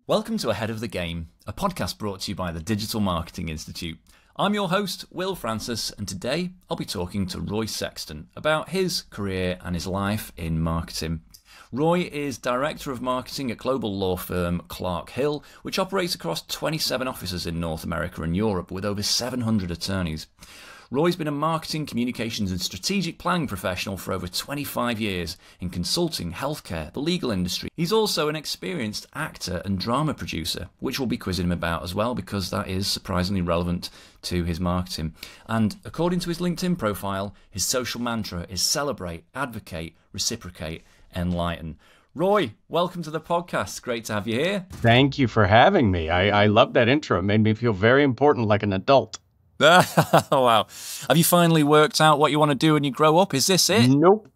Welcome to Ahead of the Game, a podcast brought to you by the Digital Marketing Institute. I'm your host, Will Francis, and today I'll be talking to Roy Sexton about his career and his life in marketing. Roy is Director of Marketing at global law firm Clark Hill, which operates across 27 offices in North America and Europe with over 700 attorneys. Roy's been a marketing, communications and strategic planning professional for over 25 years in consulting, healthcare, the legal industry. He's also an experienced actor and drama producer, which we'll be quizzing him about as well because that is surprisingly relevant to his marketing. And according to his LinkedIn profile, his social mantra is celebrate, advocate, reciprocate, enlighten. Roy, welcome to the podcast. Great to have you here. Thank you for having me. I love that intro. It made me feel very important, like an adult. Wow. Have you finally worked out what you want to do when you grow up? Is this it? Nope.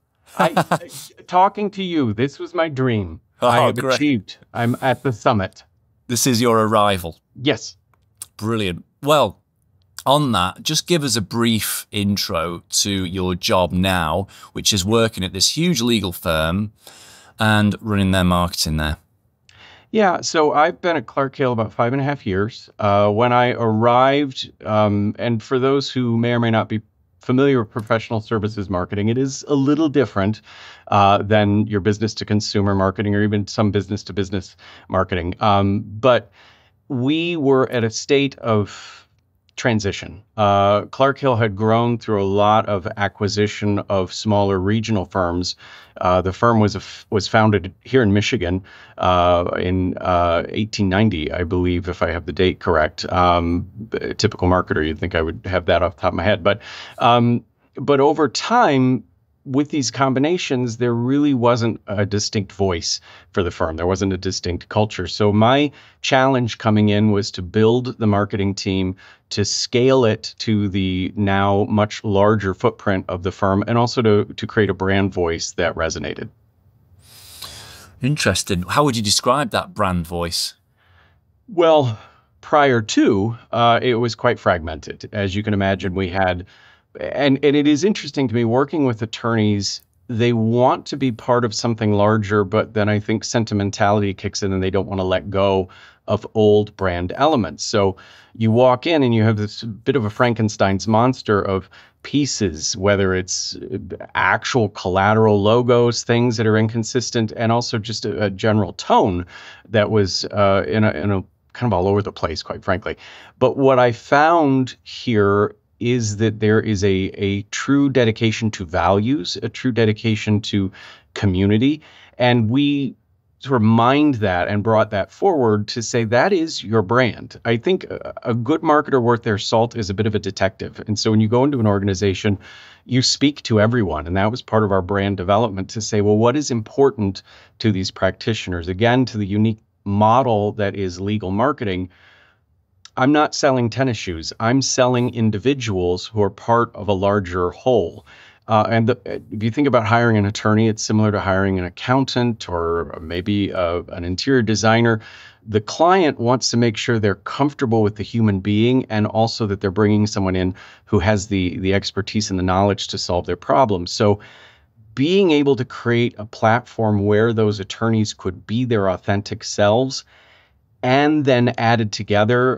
Talking to you, this was my dream. I have achieved. I'm at the summit. This is your arrival. Yes. Brilliant. Well, on that, just give us a brief intro to your job now, which is working at this huge legal firm and running their marketing there. Yeah, so I've been at Clark Hill about 5.5 years. When I arrived, and for those who may or may not be familiar with professional services marketing, it is a little different than your business to consumer marketing or even some business to business marketing. But we were at a state of transition. Clark Hill had grown through a lot of acquisition of smaller regional firms. The firm was founded here in Michigan in 1890, I believe, if I have the date correct. Typical marketer, you'd think I would have that off the top of my head. But over time, with these combinations, there really wasn't a distinct voice for the firm. There wasn't a distinct culture. So my challenge coming in was to build the marketing team, to scale it to the now much larger footprint of the firm, and also to create a brand voice that resonated. Interesting. How would you describe that brand voice? Well, prior to, it was quite fragmented. As you can imagine, we had And it is interesting to me working with attorneys. They want to be part of something larger, but then I think sentimentality kicks in and they don't want to let go of old brand elements. So you walk in and you have this bit of a Frankenstein's monster of pieces, whether it's actual collateral logos, things that are inconsistent, and also just a general tone that was in a kind of all over the place, quite frankly. But what I found here is that there is a true dedication to values, a true dedication to community. And we sort of mined that and brought that forward to say that is your brand. I think a good marketer worth their salt is a bit of a detective. And so when you go into an organization, you speak to everyone. And that was part of our brand development to say, well, what is important to these practitioners? Again, to the unique model that is legal marketing. I'm not selling tennis shoes. I'm selling individuals who are part of a larger whole. If you think about hiring an attorney, it's similar to hiring an accountant or maybe an interior designer. The client wants to make sure they're comfortable with the human being and also that they're bringing someone in who has the expertise and the knowledge to solve their problems. So being able to create a platform where those attorneys could be their authentic selves and then added together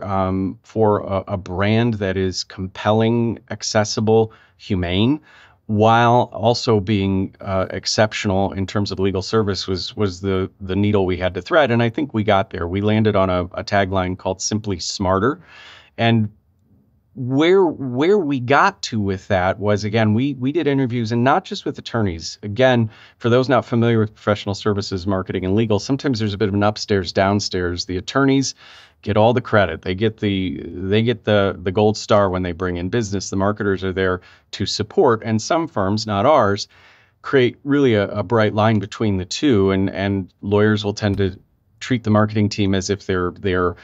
for a brand that is compelling, accessible, humane, while also being exceptional in terms of legal service was the needle we had to thread. And I think we got there. We landed on a tagline called Simply Smarter. And where we got to with that was, again, we did interviews, and not just with attorneys. Again, for those not familiar with professional services, marketing, and legal, sometimes there's a bit of an upstairs, downstairs. The attorneys get all the credit. They get the gold star when they bring in business. The marketers are there to support, and some firms, not ours, create really a bright line between the two. And lawyers will tend to treat the marketing team as if they're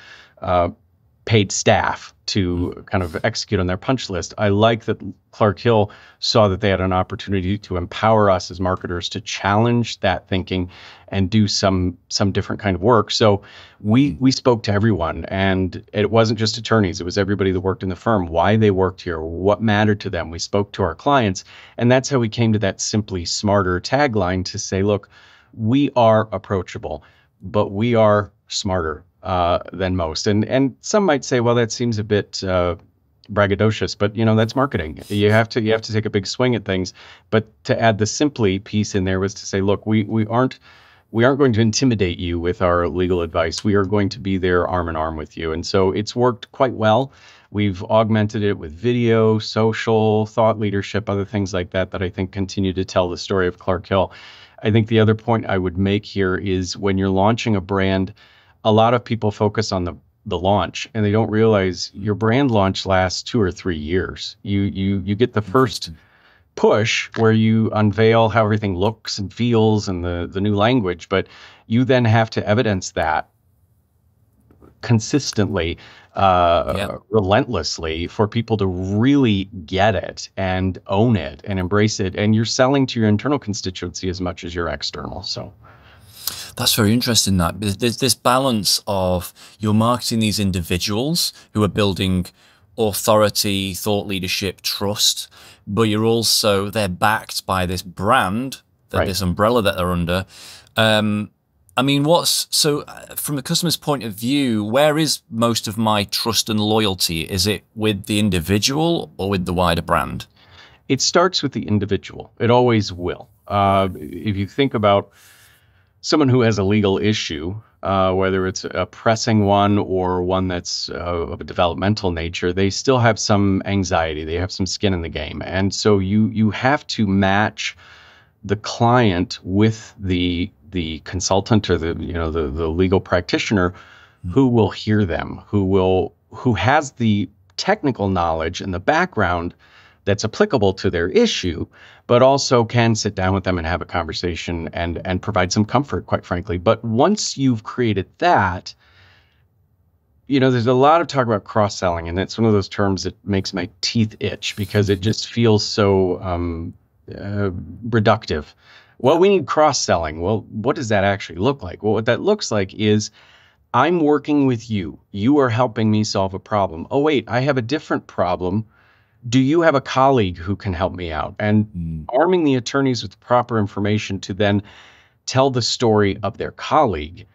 paid staff to kind of execute on their punch list. I like that Clark Hill saw that they had an opportunity to empower us as marketers to challenge that thinking and do some different kind of work. So we spoke to everyone, and it wasn't just attorneys. It was everybody that worked in the firm, why they worked here, what mattered to them. We spoke to our clients, and that's how we came to that Simply Smarter tagline to say, look, we are approachable, but we are smarter. than most. And some might say, well, that seems a bit braggadocious, but that's marketing. You have to take a big swing at things. But to add the simply piece in there was to say, look, we aren't going to intimidate you with our legal advice. We are going to be there arm in arm with you. And so it's worked quite well. We've augmented it with video, social, thought leadership, other things like that I think continue to tell the story of Clark Hill. I think the other point I would make here is when you're launching a brand, a lot of people focus on the launch, and they don't realize your brand launch lasts 2 or 3 years. You get the first push where you unveil how everything looks and feels and the new language, but you then have to evidence that consistently, relentlessly, for people to really get it and own it and embrace it. And you're selling to your internal constituency as much as your external. So that's very interesting. That there's this balance of you're marketing these individuals who are building authority, thought leadership, trust, but they're backed by this brand, this umbrella that they're under. I mean, from the customer's point of view, where is most of my trust and loyalty? Is it with the individual or with the wider brand? It starts with the individual. It always will. If you think about someone who has a legal issue, whether it's a pressing one or one that's of a developmental nature, they still have some anxiety. They have some skin in the game. And so you have to match the client with the consultant or the legal practitioner who will hear them, who has the technical knowledge and the background that's applicable to their issue, but also can sit down with them and have a conversation and provide some comfort, quite frankly. But once you've created that, there's a lot of talk about cross-selling, and it's one of those terms that makes my teeth itch because it just feels so reductive. Well, we need cross-selling. Well, what does that actually look like? Well, what that looks like is I'm working with you. You are helping me solve a problem. Oh, wait, I have a different problem. Do you have a colleague who can help me out? And arming the attorneys with the proper information to then tell the story of their colleague.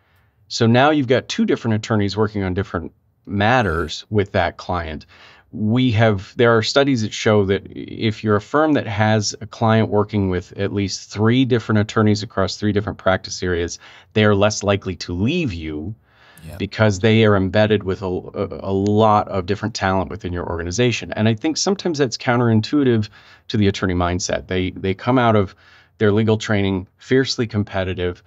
So now you've got 2 different attorneys working on different matters with that client. There are studies that show that if you're a firm that has a client working with at least 3 different attorneys across 3 different practice areas, they are less likely to leave you because they are embedded with a lot of different talent within your organization. And I think sometimes that's counterintuitive to the attorney mindset. They come out of their legal training fiercely competitive.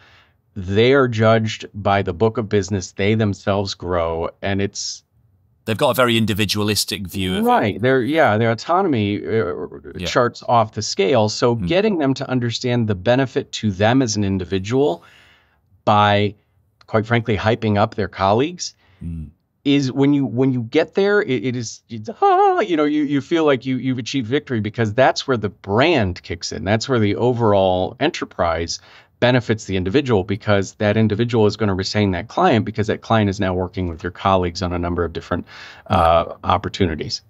They are judged by the book of business they themselves grow, and they've got a very individualistic view of it. Their autonomy charts off the scale. So getting them to understand the benefit to them as an individual by, quite frankly, hyping up their colleagues is when you get there, you feel like you've achieved victory, because that's where the brand kicks in. That's where the overall enterprise benefits the individual, because that individual is going to retain that client, because that client is now working with your colleagues on a number of different opportunities.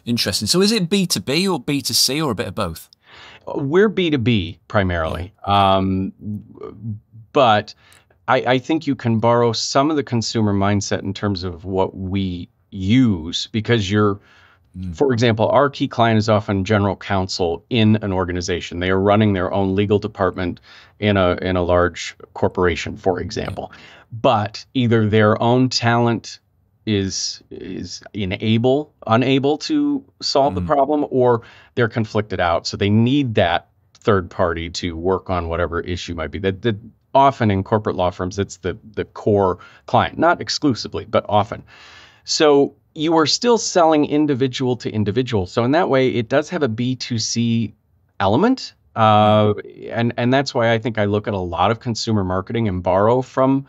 Interesting. So is it B2B or B2C or a bit of both? We're B2B primarily, but I think you can borrow some of the consumer mindset in terms of what we use, because for example, our key client is often general counsel in an organization. They are running their own legal department in a large corporation, for example. But either their own talent is unable to solve the problem, or they're conflicted out. So they need that third party to work on whatever issue might be. That often in corporate law firms, it's the core client, not exclusively, but often. So you are still selling individual to individual. So in that way, it does have a B2C element. And that's why I think I look at a lot of consumer marketing and borrow from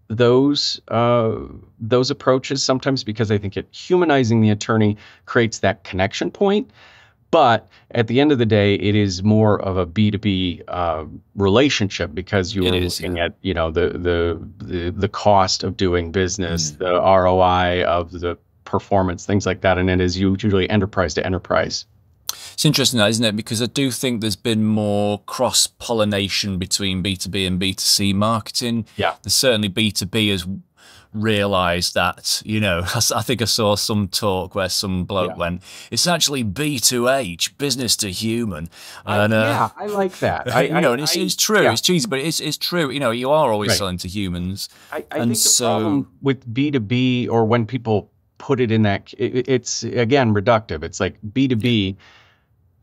those approaches sometimes, because I think humanizing the attorney creates that connection point. But at the end of the day, it is more of a B2B relationship, because you are looking at the cost of doing business, the ROI of the performance, things like that, and it is usually enterprise to enterprise. It's interesting, that, isn't it? Because I do think there's been more cross-pollination between B2B and B2C marketing. Yeah, there's certainly B2B has realised that, I think I saw some talk where some bloke went, it's actually B2H, business to human. And, I like that. and it's true. Yeah. It's cheesy, but it's true. You are always selling to humans. I think the problem with B2B, or when people put it in that, it's again reductive. It's like B2B.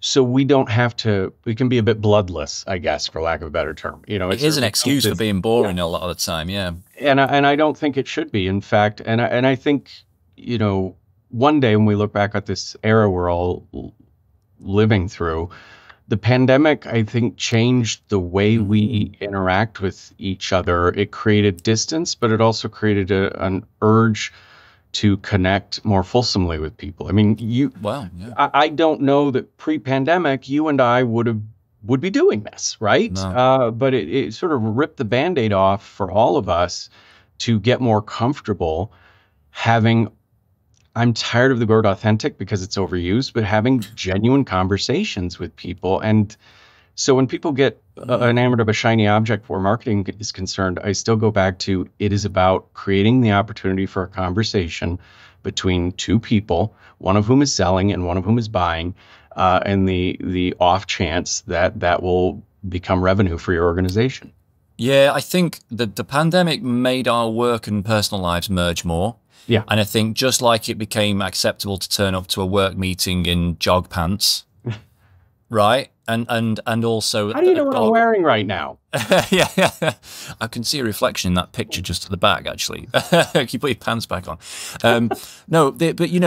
So we don't have to, we can be a bit bloodless, I guess, for lack of a better term. It is an excuse for being boring a lot of the time, And I don't think it should be, in fact. And I think, one day when we look back at this era we're all living through, the pandemic, I think, changed the way we interact with each other. It created distance, but it also created an urge to connect more fulsomely with people. I mean, I don't know that pre-pandemic you and I would be doing this, right? No. But it sort of ripped the Band-Aid off for all of us to get more comfortable having, I'm tired of the word authentic because it's overused, but having genuine conversations with people. And so when people get enamored of a shiny object where marketing is concerned, I still go back to, it is about creating the opportunity for a conversation between two people, one of whom is selling and one of whom is buying, and the off chance that will become revenue for your organization. Yeah, I think the pandemic made our work and personal lives merge more. Yeah. And I think just like it became acceptable to turn up to a work meeting in jog pants, right? And also, how do you know what I'm wearing right now? yeah, I can see a reflection in that picture just at the back. Actually, can you put your pants back on? No, but and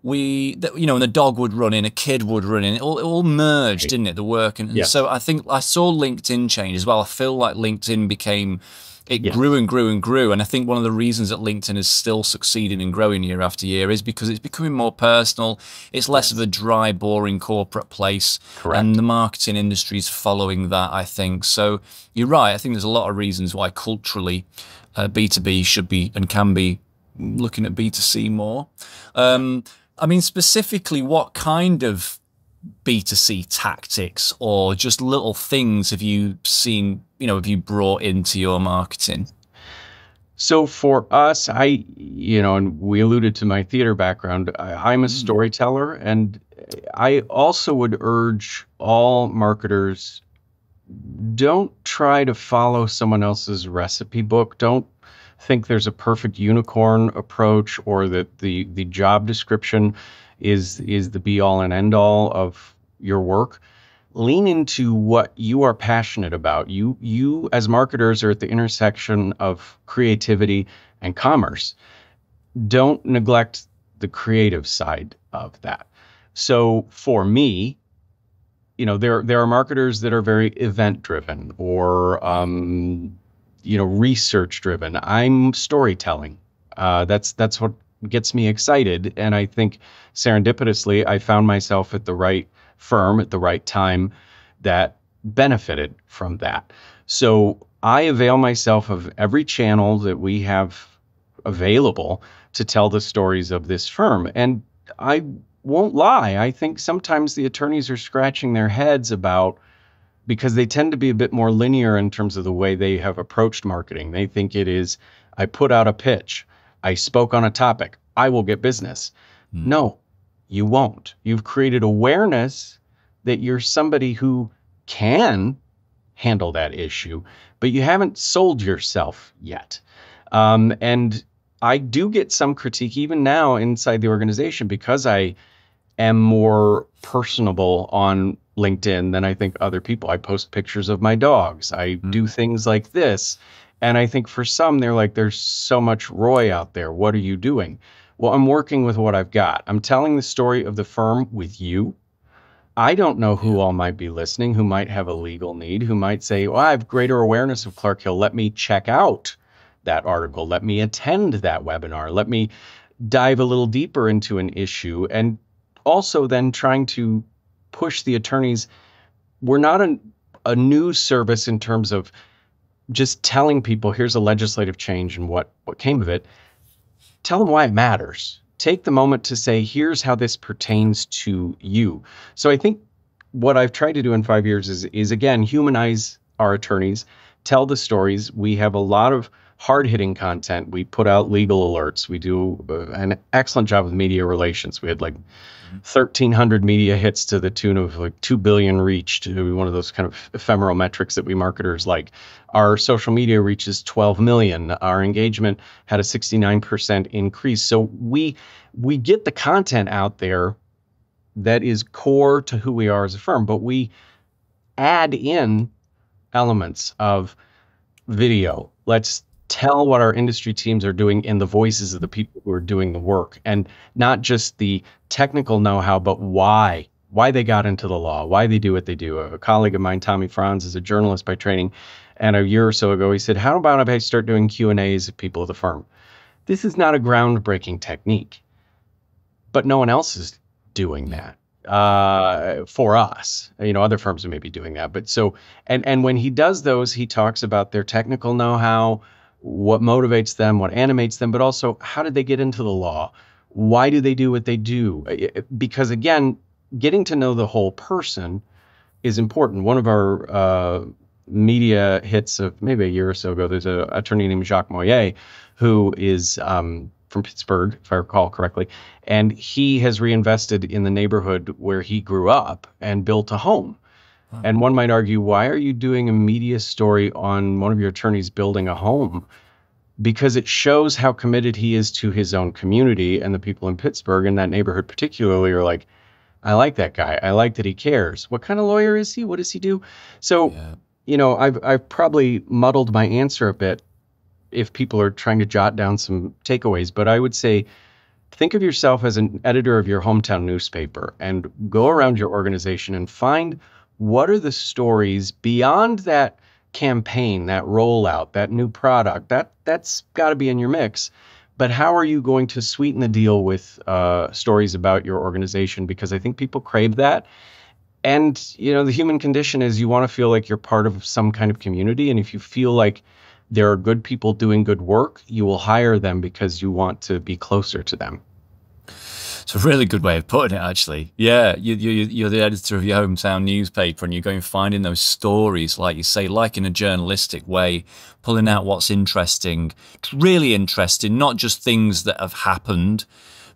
the dog would run in, a kid would run in. It all merged, didn't it? The work and so I think I saw LinkedIn change as well. I feel like LinkedIn became. It grew and grew and grew. And I think one of the reasons that LinkedIn is still succeeding and growing year after year is because it's becoming more personal. It's less of a dry, boring corporate place. Correct. And the marketing industry is following that, I think. So you're right. I think there's a lot of reasons why culturally B2B should be and can be looking at B2C more. I mean, specifically, what kind of B2C tactics or just little things have you seen, have you brought into your marketing? So for us, and we alluded to my theater background, I'm a storyteller, and I also would urge all marketers, don't try to follow someone else's recipe book. Don't think there's a perfect unicorn approach or that the job description is the be all and end all of your work. Lean into what you are passionate about. You as marketers are at the intersection of creativity and commerce. Don't neglect the creative side of that. So for me, there are marketers that are very event driven or research driven. I'm storytelling. That's what gets me excited. And I think serendipitously, I found myself at the right firm at the right time that benefited from that. So I avail myself of every channel that we have available to tell the stories of this firm. And I won't lie, I think sometimes the attorneys are scratching their heads about, because they tend to be a bit more linear in terms of the way they have approached marketing. They think it is, I put out a pitch, I spoke on a topic, I will get business. No, you won't. You've created awareness that you're somebody who can handle that issue, but you haven't sold yourself yet. And I do get some critique even now inside the organization because I am more personable on LinkedIn than I think other people. I post pictures of my dogs. I do things like this. And I think for some, they're like, there's so much Roy out there. What are you doing? Well, I'm working with what I've got. I'm telling the story of the firm with you. I don't know who all might be listening, who might have a legal need, who might say, well, I have greater awareness of Clark Hill. Let me check out that article. Let me attend that webinar. Let me dive a little deeper into an issue. And also then trying to push the attorneys. We're not a news service in terms of just telling people, here's a legislative change and what came of it. Tell them why it matters. Take the moment to say, here's how this pertains to you. So I think what I've tried to do in 5 years is again, humanize our attorneys, tell the stories. We have a lot of hard-hitting content. We put out legal alerts. We do an excellent job with media relations. We had like 1,300 media hits to the tune of like 2 billion reach, to be one of those kind of ephemeral metrics that we marketers like. Our social media reaches 12 million. Our engagement had a 69% increase. So we get the content out there that is core to who we are as a firm, but we add in elements of video. Let's tell what our industry teams are doing in the voices of the people who are doing the work, and not just the technical know-how, but why they got into the law, why they do what they do. A colleague of mine, Tommy Franz, is a journalist by training, and a year or so ago, he said, how about if I start doing Q&As of people at the firm? This is not a groundbreaking technique, but no one else is doing that for us. Other firms may be doing that, but so, and when he does those, he talks about their technical know-how, what motivates them, what animates them, but also how did they get into the law? Why do they do what they do? Because again, getting to know the whole person is important. One of our media hits of maybe a year or so ago, there's an attorney named Jacques Moyer, who is from Pittsburgh, if I recall correctly, and he has reinvested in the neighborhood where he grew up and built a home. Wow. And one might argue, why are you doing a media story on one of your attorneys building a home? Because it shows how committed he is to his own community, and the people in Pittsburgh, in that neighborhood particularly, are like, I like that guy. I like that he cares. What kind of lawyer is he? What does he do? So, I've probably muddled my answer a bit if people are trying to jot down some takeaways, but I would say, think of yourself as an editor of your hometown newspaper and go around your organization and find what are the stories beyond that campaign, that rollout, that new product. That's got to be in your mix. But how are you going to sweeten the deal with stories about your organization? Because I think people crave that. And, the human condition is you want to feel like you're part of some kind of community. And if you feel like there are good people doing good work, you will hire them because you want to be closer to them. It's a really good way of putting it, actually. Yeah, you're the editor of your hometown newspaper, and you're going finding those stories, like you say, like in a journalistic way, pulling out what's interesting, really interesting, not just things that have happened,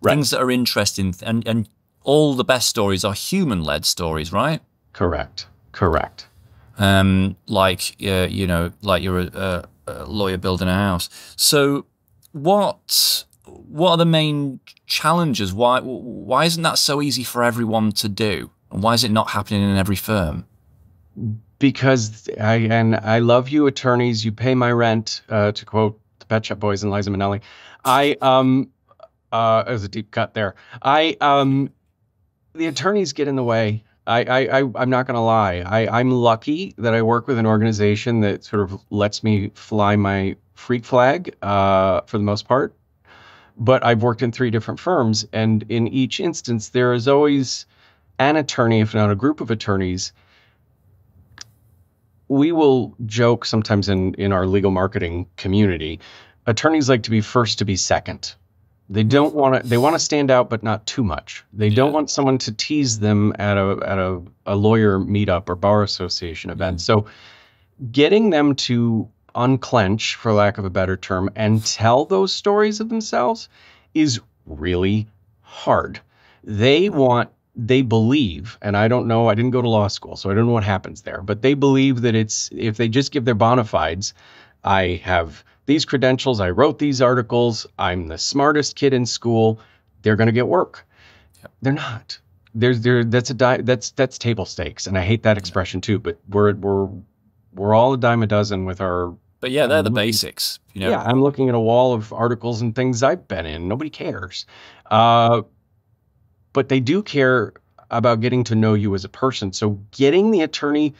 right. Things that are interesting, and all the best stories are human-led stories, right? Correct. Like you're a lawyer building a house. So what are the main challenges? Why isn't that so easy for everyone to do? And why is it not happening in every firm? Because I love you attorneys, you pay my rent, to quote the Pet Shop Boys and Liza Minnelli. There's a deep cut there. The attorneys get in the way. I'm not going to lie. I'm lucky that I work with an organization that sort of lets me fly my freak flag for the most part. But I've worked in 3 different firms, and in each instance, there is always an attorney, if not a group of attorneys. We will joke sometimes in our legal marketing community, attorneys like to be first to be second. They don't want to. They want to stand out, but not too much. They don't want someone to tease them at a lawyer meetup or bar association event. So, getting them to unclench, for lack of a better term, and tell those stories of themselves is really hard. They believe, and I don't know. I didn't go to law school, so I don't know what happens there. But they believe that if they just give their bona fides, I have these credentials, I wrote these articles, I'm the smartest kid in school, they're going to get work. Yep. They're not. That's table stakes, and I hate that expression too. But we're all a dime a dozen with our. But yeah, they're the basics. Yeah, I'm looking at a wall of articles and things I've been in. Nobody cares, but they do care about getting to know you as a person. So getting the attorney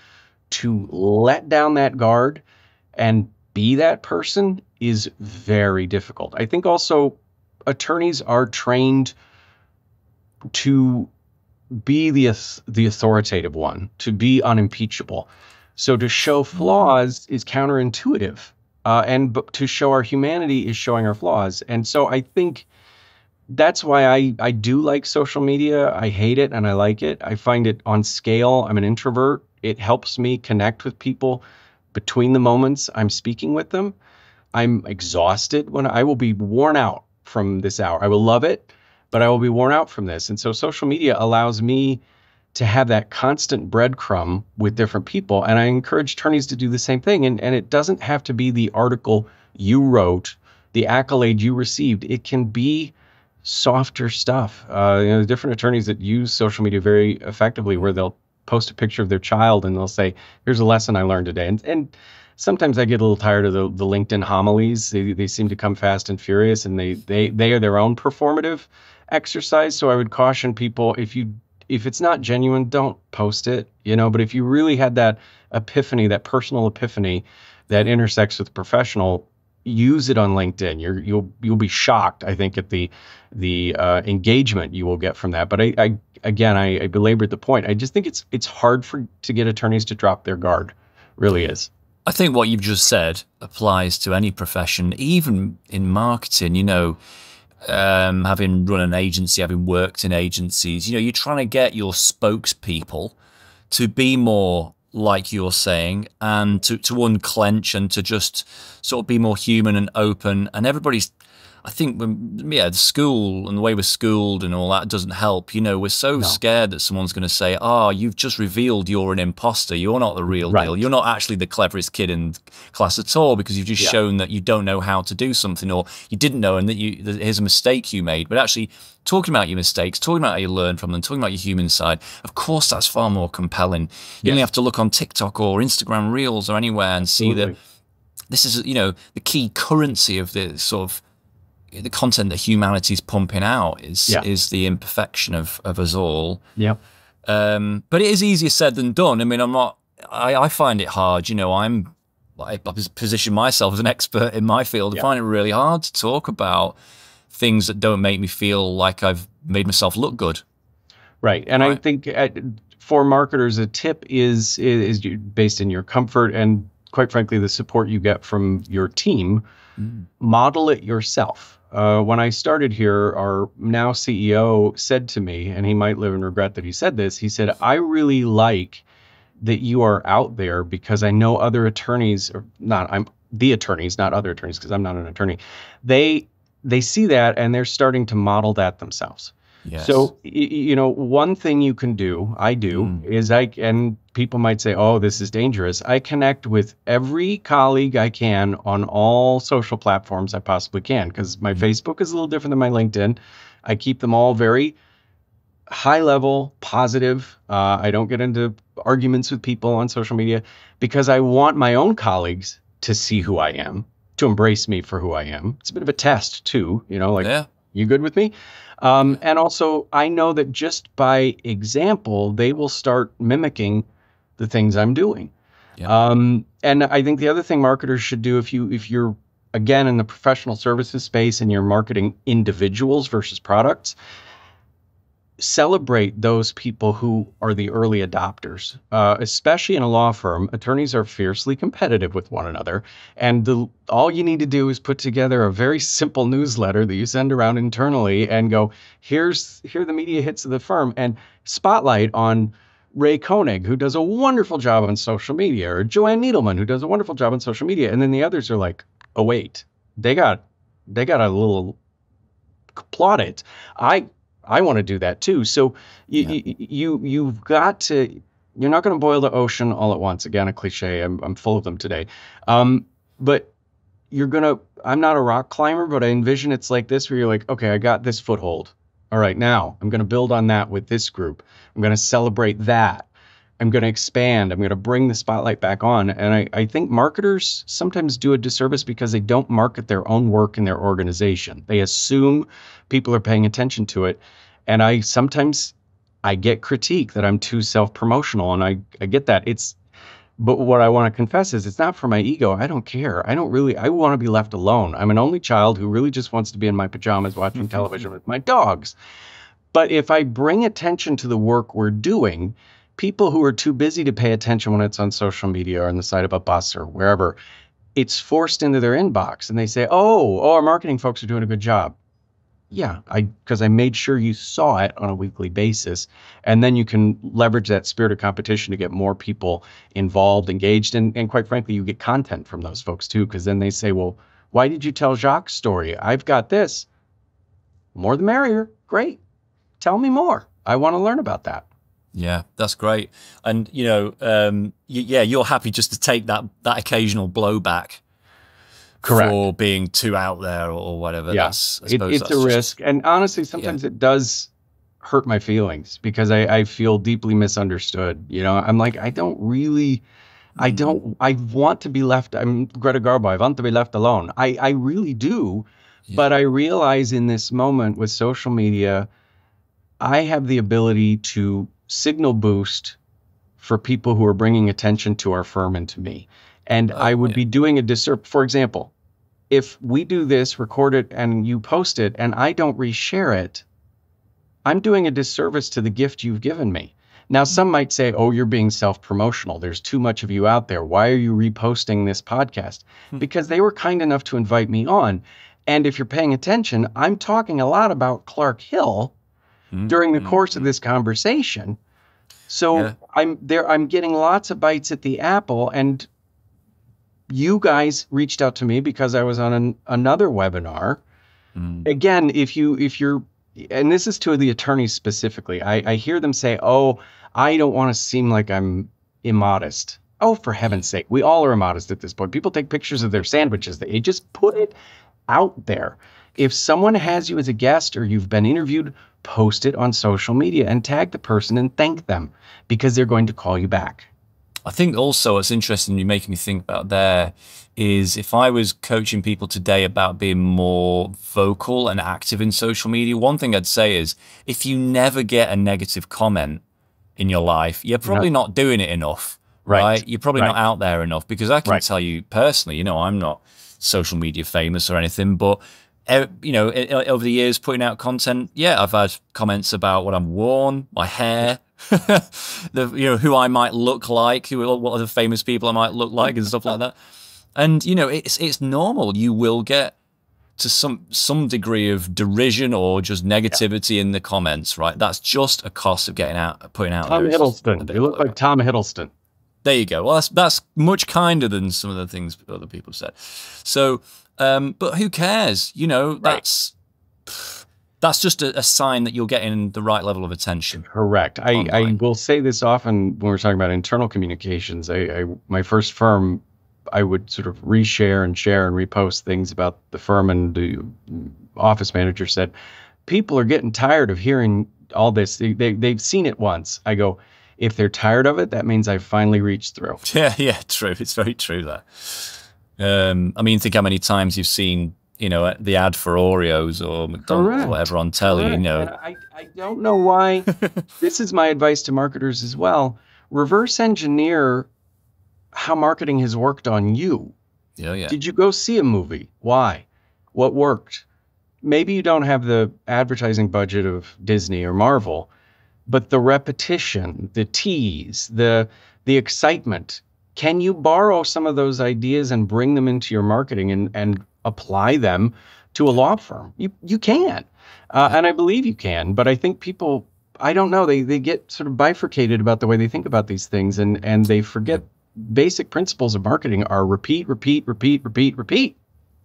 to let down that guard and be that person is very difficult. I think also attorneys are trained to be the authoritative one, to be unimpeachable. So to show flaws is counterintuitive, and to show our humanity is showing our flaws. And so I think that's why I do like social media. I hate it and I like it. I find it on scale. I'm an introvert. It helps me connect with people between the moments I'm speaking with them. I'm exhausted when I will be worn out from this hour. I will love it, but I will be worn out from this. And so social media allows me to have that constant breadcrumb with different people. And I encourage attorneys to do the same thing. And it doesn't have to be the article you wrote, the accolade you received. It can be softer stuff. Different attorneys that use social media very effectively, where they'll post a picture of their child and they'll say, here's a lesson I learned today. And sometimes I get a little tired of the LinkedIn homilies. They seem to come fast and furious, and they are their own performative exercise. So I would caution people, if it's not genuine, don't post it, but if you really had that epiphany, that personal epiphany that intersects with professional, use it on LinkedIn. You'll be shocked, I think, at the engagement you will get from that. But I belabored the point. I just think it's hard to get attorneys to drop their guard. Really is. I think what you've just said applies to any profession, even in marketing. Having run an agency, having worked in agencies, you're trying to get your spokespeople to be more like you're saying, and to unclench and to just sort of be more human and open. And everybody's, I think, the school and the way we're schooled and all that doesn't help. We're so scared that someone's going to say, you've just revealed you're an imposter. You're not the real deal. You're not actually the cleverest kid in class at all, because you've just shown that you don't know how to do something, or you didn't know, and that here's a mistake you made. But actually talking about your mistakes, talking about how you learn from them, talking about your human side, of course, that's far more compelling. You only have to look on TikTok or Instagram Reels or anywhere and see that this is, the key currency of the sort of the content that humanity's pumping out is the imperfection of us all. Yeah. But it is easier said than done. I mean, I find it hard. I position myself as an expert in my field. I find it really hard to talk about things that don't make me feel like I've made myself look good. Right. And I think for marketers, a tip is based in your comfort and, quite frankly, the support you get from your team. Model it yourself. When I started here, our now CEO said to me, and he might live in regret that he said this, he said, I really like that you are out there, because I know other attorneys, I'm the attorneys, not other attorneys, because I'm not an attorney. They see that and they're starting to model that themselves. Yes. So, one thing you can do, is and people might say, oh, this is dangerous. I connect with every colleague I can on all social platforms I possibly can, because my Facebook is a little different than my LinkedIn. I keep them all very high level, positive. I don't get into arguments with people on social media, because I want my own colleagues to see who I am, to embrace me for who I am. It's a bit of a test too, you good with me? And also, I know that just by example, they will start mimicking the things I'm doing. Yeah. And I think the other thing marketers should do, if you're, again, in the professional services space and you're marketing individuals versus products, celebrate those people who are the early adopters. Especially in a law firm, attorneys are fiercely competitive with one another. And all you need to do is put together a very simple newsletter that you send around internally and go, here are the media hits of the firm, and spotlight on Ray Koenig, who does a wonderful job on social media, or Joanne Needleman, who does a wonderful job on social media. And then the others are like, oh, wait, they got a little plaudit. I want to do that too. So you've got to, you're not going to boil the ocean all at once. Again, a cliche. I'm full of them today. But I'm not a rock climber, but I envision it's like this, where you're like, okay, I got this foothold. All right, now I'm going to build on that with this group. I'm going to celebrate that. I'm going to expand. I'm going to bring the spotlight back on. And I think marketers sometimes do a disservice because they don't market their own work in their organization. They assume people are paying attention to it. And I get critique that I'm too self-promotional, and I get that. But what I want to confess is, it's not for my ego. I don't care. I want to be left alone. I'm an only child who really just wants to be in my pajamas watching television with my dogs. But if I bring attention to the work we're doing, people who are too busy to pay attention when it's on social media or on the side of a bus or wherever, it's forced into their inbox, and they say, oh, our marketing folks are doing a good job. Yeah, because I made sure you saw it on a weekly basis. And then you can leverage that spirit of competition to get more people involved, engaged, and quite frankly, you get content from those folks too, because then they say, well, Why did you tell Jacques' story? I've got this. More the merrier. Great. Tell me more. I want to learn about that. Yeah, that's great. And, you know, yeah, you're happy just to take that occasional blowback. Correct. For being too out there or whatever. Yeah, it's a risk. And honestly, sometimes it does hurt my feelings because I feel deeply misunderstood. You know, I'm like, I want to be left. I'm Greta Garbo. I want to be left alone. I really do. Yeah. But I realize in this moment with social media, I have the ability to signal boost for people who are bringing attention to our firm and to me. And I would be doing a disservice. For example, if we do this, record it, and you post it, and I don't reshare it, I'm doing a disservice to the gift you've given me. Now, some might say, oh, you're being self-promotional. There's too much of you out there. Why are you reposting this podcast? Because they were kind enough to invite me on. And if you're paying attention, I'm talking a lot about Clark Hill during the course of this conversation. So I'm getting lots of bites at the apple, and you guys reached out to me because I was on another webinar. Again, if you're, and this is to the attorneys specifically, I hear them say, oh, I don't want to seem like I'm immodest. Oh, for heaven's sake, we all are immodest at this point. People take pictures of their sandwiches. They just put it out there. If someone has you as a guest or you've been interviewed, post it on social media and tag the person and thank them because they're going to call you back. I think also what's interesting you're making me think about there is if I was coaching people today about being more vocal and active in social media, one thing I'd say is if you never get a negative comment in your life, you're probably not doing it enough, right? You're probably not out there enough, because I can tell you personally, you know, I'm not social media famous or anything, but you know, over the years putting out content, yeah, I've had comments about what I'm worn, my hair, you know, who I might look like, what other famous people I might look like and stuff like that. And, you know, it's normal. You will get to some degree of derision or just negativity in the comments, right? That's just a cost of putting out. Tom Hiddleston. You look like Tom Hiddleston. There you go. Well, that's much kinder than some of the things other people said. So, but who cares? You know, that's just a sign that you're getting the right level of attention. Correct. I will say this often when we're talking about internal communications. My first firm, I would sort of reshare and share and repost things about the firm, and the office manager said, people are getting tired of hearing all this. They've seen it once. I go, if they're tired of it, that means I've finally reached through. Yeah, true. It's very true that. I mean, think how many times you've seen, you know, the ad for Oreos or McDonald's or whatever on telly, you know. I don't know why. This is my advice to marketers as well. Reverse engineer how marketing has worked on you. Yeah. Did you go see a movie? Why? What worked? Maybe you don't have the advertising budget of Disney or Marvel, but the repetition, the tease, the excitement, can you borrow some of those ideas and bring them into your marketing and apply them to a law firm? You can, and I believe you can, but I think people, I don't know, they get sort of bifurcated about the way they think about these things, and they forget basic principles of marketing are repeat.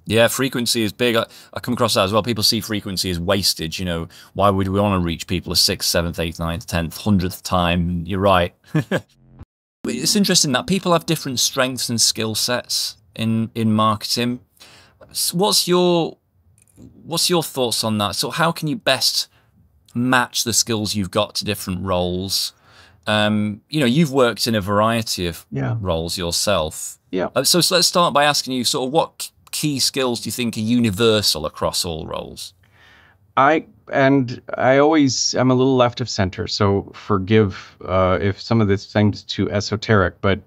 Yeah, frequency is big. I come across that as well. People see frequency as wastage. You know, why would we want to reach people a 6th, 7th, 8th, 9th, 10th, 100th time? You're right. It's interesting that people have different strengths and skill sets in marketing. What's your thoughts on that? So how can you best match the skills you've got to different roles? You know, you've worked in a variety of roles yourself. Yeah. So let's start by asking you sort of what key skills do you think are universal across all roles? I'm a little left of center, so forgive if some of this seems too esoteric, but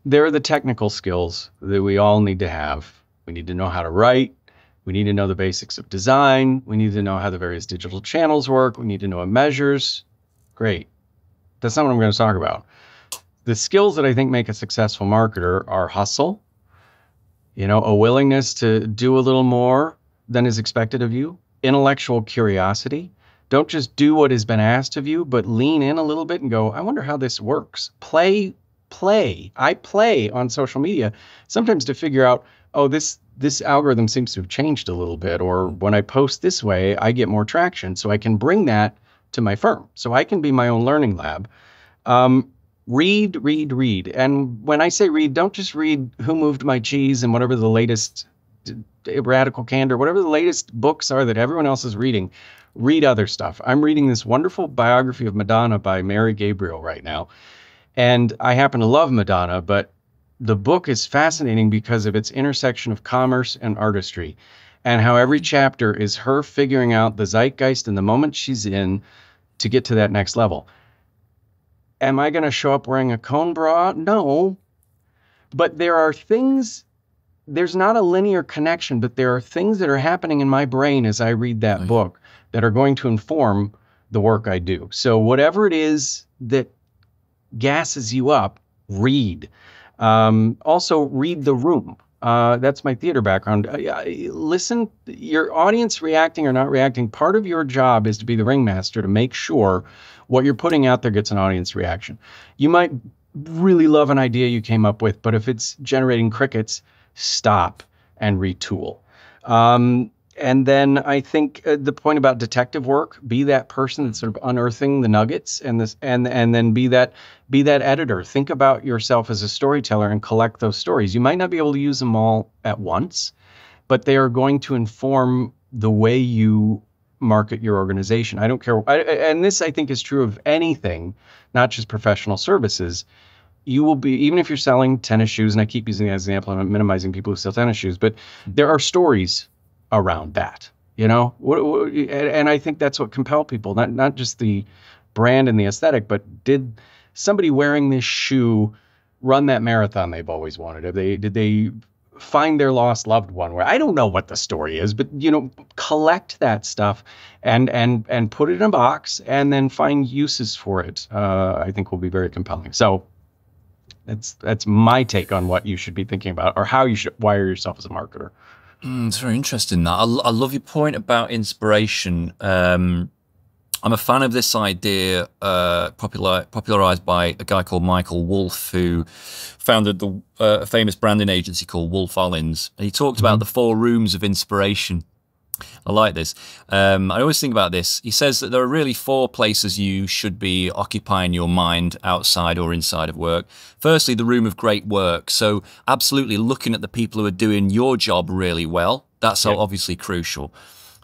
there are the technical skills that we all need to have. We need to know how to write. We need to know the basics of design. We need to know how the various digital channels work. We need to know what measures. Great. That's not what I'm going to talk about. The skills that I think make a successful marketer are hustle, you know, a willingness to do a little more than is expected of you, intellectual curiosity. Don't just do what has been asked of you, but lean in a little bit and go, I wonder how this works. Play I play on social media sometimes to figure out, oh, this algorithm seems to have changed a little bit, or when I post this way, I get more traction. So I can bring that to my firm. So I can be my own learning lab. Read, read, read. And when I say read, don't just read Who Moved My Cheese and whatever the latest Radical Candor, whatever the latest books are that everyone else is reading. Read other stuff. I'm reading this wonderful biography of Madonna by Mary Gabriel right now. And I happen to love Madonna, but the book is fascinating because of its intersection of commerce and artistry, and how every chapter is her figuring out the zeitgeist and the moment she's in to get to that next level. Am I going to show up wearing a cone bra? No. But there are things, there's not a linear connection, but there are things that are happening in my brain as I read that book that are going to inform the work I do. So whatever it is that gasses you up, read. Also, read the room. That's my theater background. Listen, your audience reacting or not reacting, part of your job is to be the ringmaster to make sure what you're putting out there gets an audience reaction. You might really love an idea you came up with, but if it's generating crickets, stop and retool. And then I think the point about detective work, be that person that's sort of unearthing the nuggets, and then be that editor. Think about yourself as a storyteller and collect those stories. You might not be able to use them all at once, but they are going to inform the way you market your organization. I don't care. And this, I think, is true of anything, not just professional services. You will be, even if you're selling tennis shoes, and I keep using that as an example, I'm not minimizing people who sell tennis shoes, but there are stories around that, you know, and I think that's what compelled people, not just the brand and the aesthetic, but did somebody wearing this shoe run that marathon they've always wanted? Did they find their lost loved one? Where I don't know what the story is, but you know, collect that stuff and put it in a box and then find uses for it. I think will be very compelling. So that's my take on what you should be thinking about, or how you should wire yourself as a marketer. It's very interesting. That I love your point about inspiration. I'm a fan of this idea, popularized by a guy called Michael Wolff, who founded a famous branding agency called Wolff Ollins. And he talked about the 4 rooms of inspiration. I like this. I always think about this. He says that there are really 4 places you should be occupying your mind outside or inside of work. Firstly, the room of great work. So absolutely looking at the people who are doing your job really well. That's obviously crucial.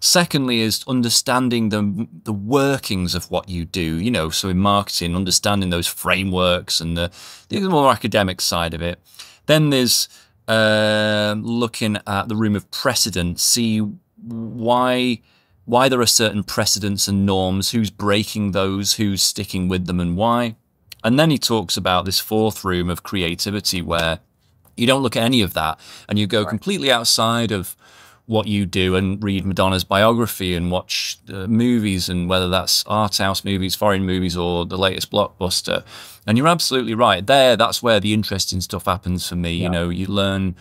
Secondly is understanding the workings of what you do, you know, so in marketing, understanding those frameworks and the more academic side of it. Then there's looking at the room of precedent, see why there are certain precedents and norms, who's breaking those, who's sticking with them, and why. And then he talks about this 4th room of creativity, where you don't look at any of that and you go completely outside of what you do and read Madonna's biography and watch movies, and whether that's art house movies, foreign movies, or the latest blockbuster. And you're absolutely right there. That's where the interesting stuff happens for me. You know, you learn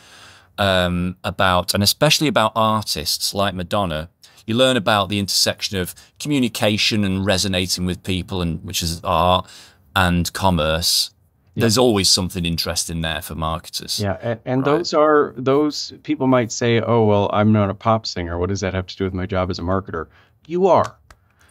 about, and especially about artists like Madonna, you learn about the intersection of communication and resonating with people, and which is art and commerce. There's always something interesting there for marketers. Yeah, and those people might say, oh, well, I'm not a pop singer. What does that have to do with my job as a marketer? You are.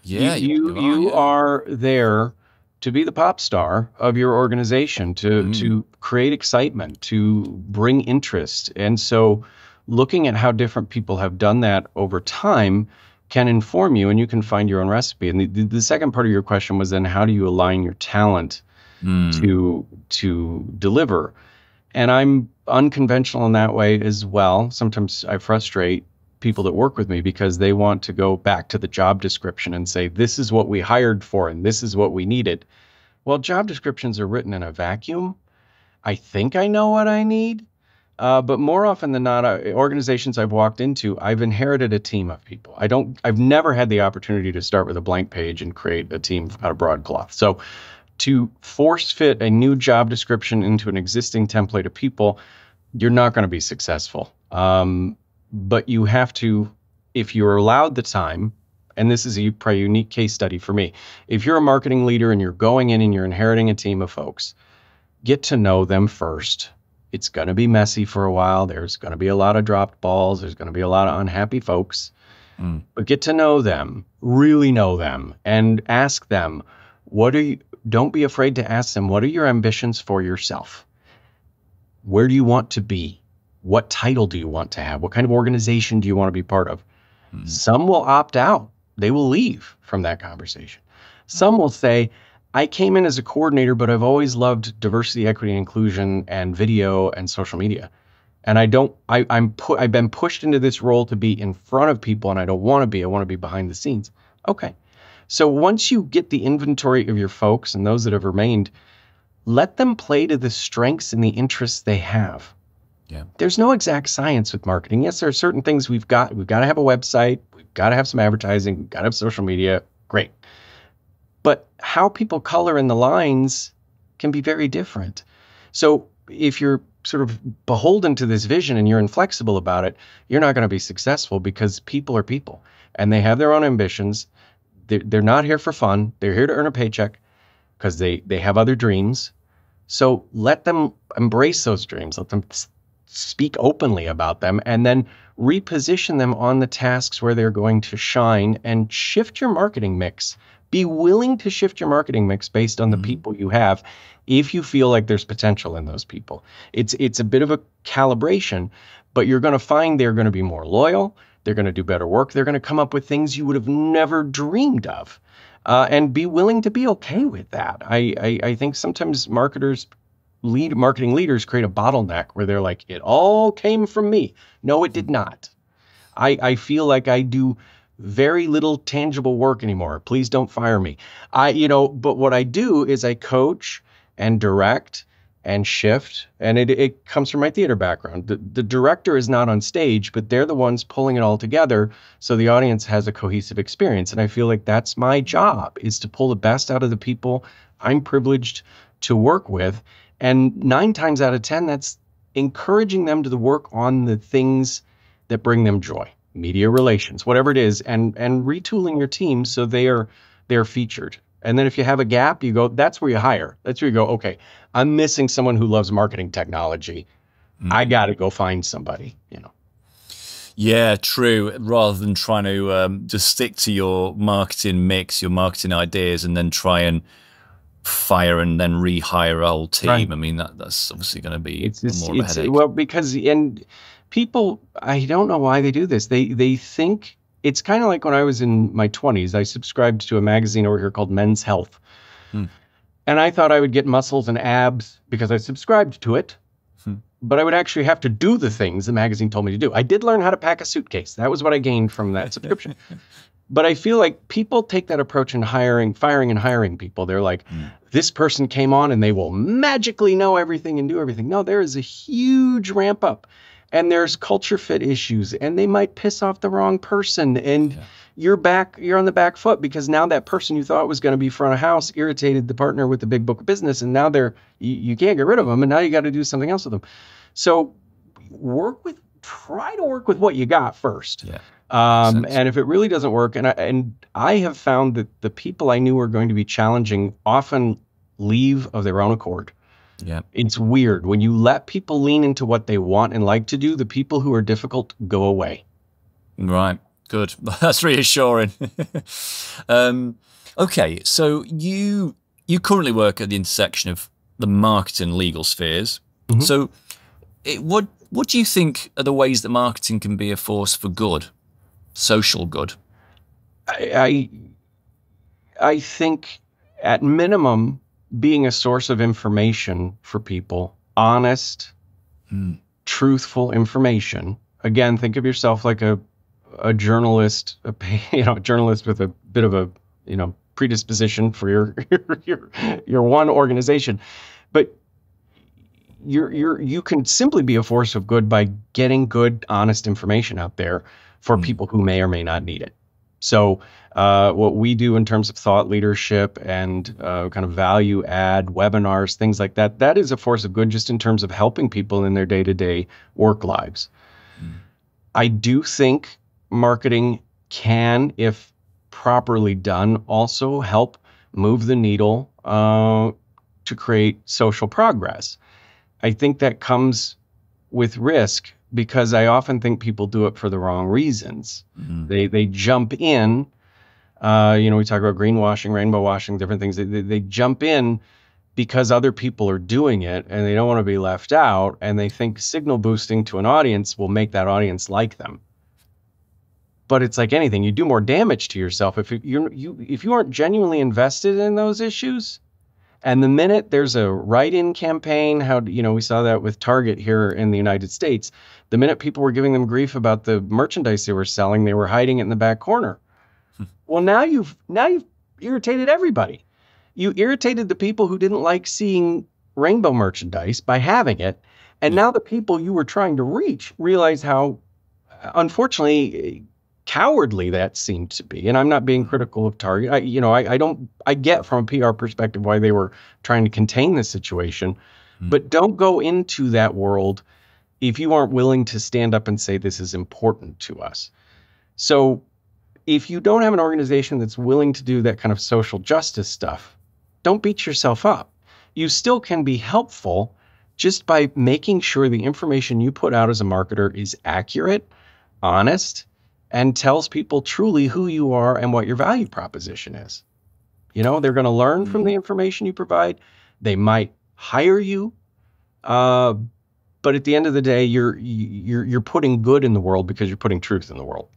Yeah, you are there to be the pop star of your organization, to create excitement, to bring interest. And so looking at how different people have done that over time can inform you, and you can find your own recipe. And the second part of your question was then, how do you align your talent to deliver? And I'm unconventional in that way as well. Sometimes I frustrate people that work with me because they want to go back to the job description and say, this is what we hired for and this is what we needed. Well, job descriptions are written in a vacuum. I think I know what I need, but more often than not, organizations I've walked into, I've inherited a team of people. I've never had the opportunity to start with a blank page and create a team out of broadcloth. So to force fit a new job description into an existing template of people, you're not going to be successful. But you have to, if you're allowed the time, and this is a pretty unique case study for me, if you're a marketing leader and you're going in and you're inheriting a team of folks, get to know them first. It's going to be messy for a while. There's going to be a lot of dropped balls. There's going to be a lot of unhappy folks. But get to know them, really know them, and ask them, don't be afraid to ask them, what are your ambitions for yourself? Where do you want to be? What title do you want to have? What kind of organization do you want to be part of? Some will opt out. They will leave from that conversation. Some will say, I came in as a coordinator, but I've always loved diversity, equity, and inclusion and video and social media. And I've been pushed into this role to be in front of people, and I don't want to be. I want to be behind the scenes. Okay. So once you get the inventory of your folks and those that have remained, let them play to the strengths and the interests they have. Yeah. There's no exact science with marketing. Yes, there are certain things we've got. We've got to have a website. We've got to have some advertising. We've got to have social media. Great. But how people color in the lines can be very different. So if you're sort of beholden to this vision and you're inflexible about it, you're not going to be successful, because people are people and they have their own ambitions. They're not here for fun. They're here to earn a paycheck because they have other dreams. So let them embrace those dreams. Let them speak openly about them, and then reposition them on the tasks where they're going to shine, and shift your marketing mix. Be willing to shift your marketing mix based on the people you have, if you feel like there's potential in those people. It's a bit of a calibration, but you're going to find they're going to be more loyal. They're going to do better work. They're going to come up with things you would have never dreamed of, and be willing to be okay with that. I think sometimes marketing leaders create a bottleneck where they're like, it all came from me. No, it did not. I feel like I do very little tangible work anymore. Please don't fire me. But what I do is I coach and direct and shift, and it comes from my theater background. The director is not on stage, but they're the ones pulling it all together so the audience has a cohesive experience. And I feel like that's my job, is to pull the best out of the people I'm privileged to work with. And 9 times out of 10, that's encouraging them to work on the things that bring them joy. Media relations, whatever it is, and retooling your team so they're featured. And then if you have a gap, you go, that's where you hire. That's where you go, okay, I'm missing someone who loves marketing technology. I got to go find somebody, Yeah, true. Rather than trying to just stick to your marketing mix, your marketing ideas, and then try and fire and then rehire a whole team. Right. I mean, that's obviously going to be more of a headache. Well, because people, I don't know why they do this. They think it's kind of like when I was in my 20s, I subscribed to a magazine over here called Men's Health. And I thought I would get muscles and abs because I subscribed to it. But I would actually have to do the things the magazine told me to do. I did learn how to pack a suitcase. That was what I gained from that subscription. But I feel like people take that approach in firing and hiring people. They're like, this person came on and they will magically know everything and do everything. No, there is a huge ramp up. And there's culture fit issues, and they might piss off the wrong person, and you're on the back foot because now that person you thought was going to be front of house irritated the partner with the big book of business, and now you can't get rid of them, and now you got to do something else with them. So try to work with what you got first. Yeah. And if it really doesn't work, and I have found that the people I knew were going to be challenging often leave of their own accord. Yeah. It's weird. When you let people lean into what they want and like to do, the people who are difficult go away. Right. Good. That's reassuring. Okay. So you currently work at the intersection of the marketing and legal spheres. So what do you think are the ways that marketing can be a force for good, social good? I think at minimum, being a source of information for people, honest, truthful information. Again, think of yourself like a journalist, a journalist with a bit of a predisposition for your one organization, but you can simply be a force of good by getting good, honest information out there for people who may or may not need it. So what we do in terms of thought leadership and kind of value add webinars, things like that, that is a force of good just in terms of helping people in their day-to-day work lives. I do think marketing can, if properly done, also help move the needle to create social progress. I think that comes with risk because I often think people do it for the wrong reasons. They jump in. We talk about greenwashing, rainbow washing, different things. They jump in because other people are doing it and they don't want to be left out, and they think signal boosting to an audience will make that audience like them. But it's like anything, you do more damage to yourself if you aren't genuinely invested in those issues. And the minute there's a write-in campaign, we saw that with Target here in the United States. The minute people were giving them grief about the merchandise they were selling, they were hiding it in the back corner. Well, now you've irritated everybody. You irritated the people who didn't like seeing rainbow merchandise by having it. And now the people you were trying to reach realize how, unfortunately, cowardly that seemed to be. And I'm not being critical of Target. I get from a PR perspective why they were trying to contain the situation, but don't go into that world if you aren't willing to stand up and say this is important to us. So if you don't have an organization that's willing to do that kind of social justice stuff, don't beat yourself up. You still can be helpful just by making sure the information you put out as a marketer is accurate, honest, and tells people truly who you are and what your value proposition is. They're going to learn from the information you provide. They might hire you, but at the end of the day, you're putting good in the world because you're putting truth in the world.